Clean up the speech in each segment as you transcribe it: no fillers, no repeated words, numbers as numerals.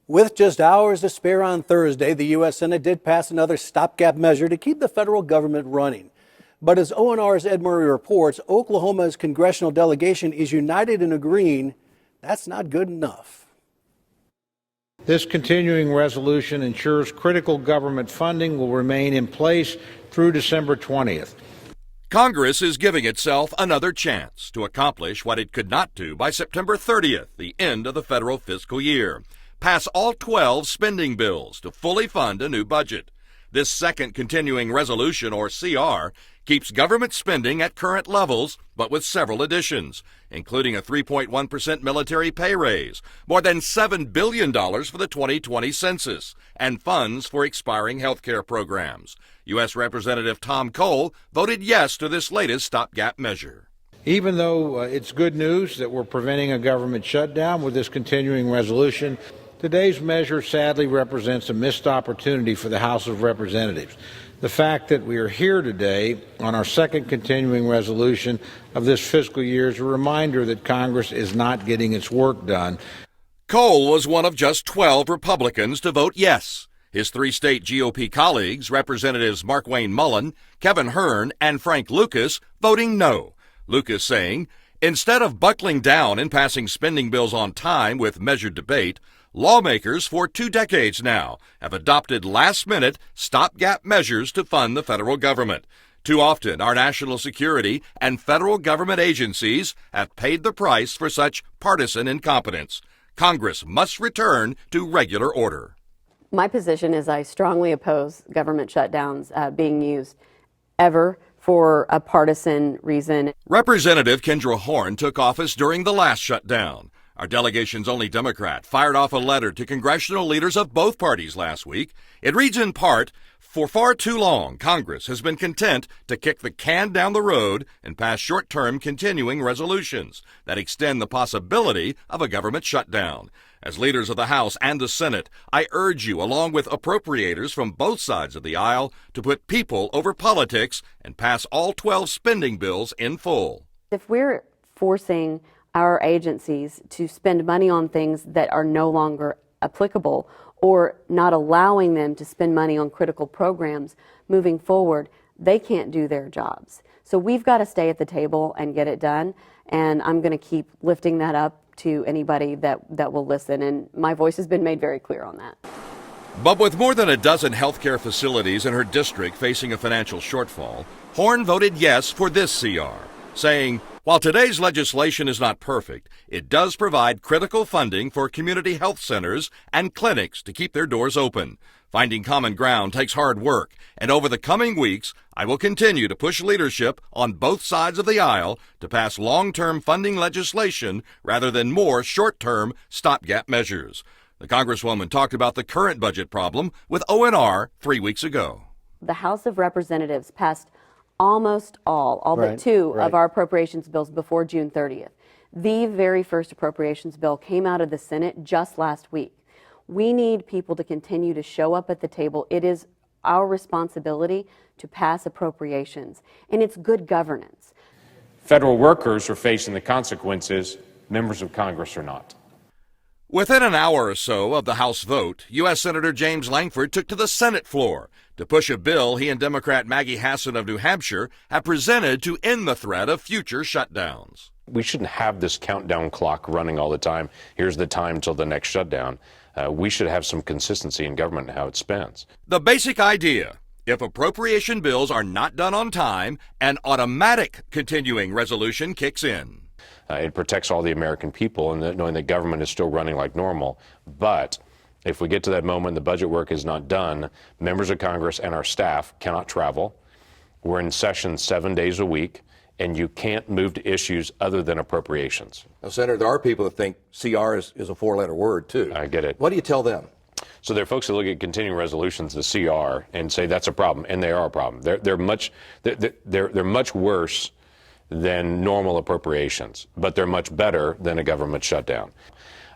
With just hours to spare on Thursday, the U.S. Senate did pass another stopgap measure to keep the federal government running. But as ONR's Ed Murray reports, Oklahoma's congressional delegation is united in agreeing that's not good enough. This continuing resolution ensures critical government funding will remain in place through December 20th. Congress is giving itself another chance to accomplish what it could not do by September 30th, the end of the federal fiscal year. Pass all 12 spending bills to fully fund a new budget. This second continuing resolution, or CR, keeps government spending at current levels, but with several additions, including a 3.1% military pay raise, more than $7 billion for the 2020 census, and funds for expiring health care programs. U.S. Representative Tom Cole voted yes to this latest stopgap measure. Even though it's good news that we're preventing a government shutdown with this continuing resolution, today's measure sadly represents a missed opportunity for the House of Representatives. The fact that we are here today on our second continuing resolution of this fiscal year is a reminder that Congress is not getting its work done. Cole was one of just 12 Republicans to vote yes. His three state GOP colleagues, Representatives Markwayne Mullin, Kevin Hern, and Frank Lucas, voting no. Lucas saying, instead of buckling down and passing spending bills on time with measured debate, lawmakers for 2 decades now have adopted last-minute stopgap measures to fund the federal government. Too often, our national security and federal government agencies have paid the price for such partisan incompetence. Congress must return to regular order. My position is I strongly oppose government shutdowns being used ever for a partisan reason. Representative Kendra Horn took office during the last shutdown. Our delegation's only Democrat fired off a letter to congressional leaders of both parties last week. It reads in part, for far too long, Congress has been content to kick the can down the road and pass short-term continuing resolutions that extend the possibility of a government shutdown. As leaders of the House and the Senate, I urge you, along with appropriators from both sides of the aisle, to put people over politics and pass all 12 spending bills in full. If we're forcing our agencies to spend money on things that are no longer applicable or not allowing them to spend money on critical programs moving forward, they can't do their jobs. So we've got to stay at the table and get it done, and I'm going to keep lifting that up to anybody that will listen, and my voice has been made very clear on that. But with more than a dozen healthcare facilities in her district facing a financial shortfall, Horn voted yes for this CR, saying, while today's legislation is not perfect, it does provide critical funding for community health centers and clinics to keep their doors open. Finding common ground takes hard work, and over the coming weeks, I will continue to push leadership on both sides of the aisle to pass long-term funding legislation rather than more short-term stopgap measures. The Congresswoman talked about the current budget problem with ONR 3 weeks ago. The House of Representatives passed almost all but two of our appropriations bills before June 30th. The very first appropriations bill came out of the Senate just last week. We need people to continue to show up at the table. It is our responsibility to pass appropriations, and it's good governance. Federal workers are facing the consequences. Members of Congress are not. Within an hour or so of the House vote, U.S. Senator James Lankford took to the Senate floor to push a bill he and Democrat Maggie Hassan of New Hampshire have presented to end the threat of future shutdowns. We shouldn't have this countdown clock running all the time. Here's the time till the next shutdown. We should have some consistency in government and how it spends. The basic idea, if appropriation bills are not done on time, an automatic continuing resolution kicks in. It protects all the American people and knowing that government is still running like normal. But if we get to that moment, the budget work is not done, members of Congress and our staff cannot travel. We're in session 7 days a week, and you can't move to issues other than appropriations. Now, Senator, there are people that think CR is a 4-letter word, too. I get it. What do you tell them? So there are folks that look at continuing resolutions, the CR, and say that's a problem, and they are a problem. They're much worse than normal appropriations, but they're much better than a government shutdown.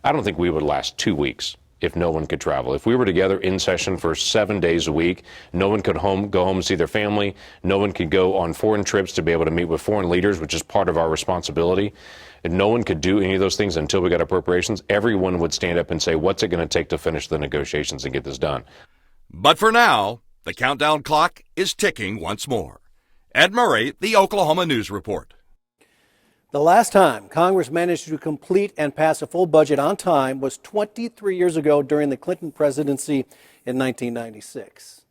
I don't think we would last 2 weeks if no one could travel. If we were together in session for 7 days a week, no one could go home and see their family, no one could go on foreign trips to be able to meet with foreign leaders, which is part of our responsibility, and no one could do any of those things until we got appropriations, everyone would stand up and say, what's it going to take to finish the negotiations and get this done? But for now, the countdown clock is ticking once more. Ed Murray, the Oklahoma News Report. The last time Congress managed to complete and pass a full budget on time was 23 years ago during the Clinton presidency in 1996.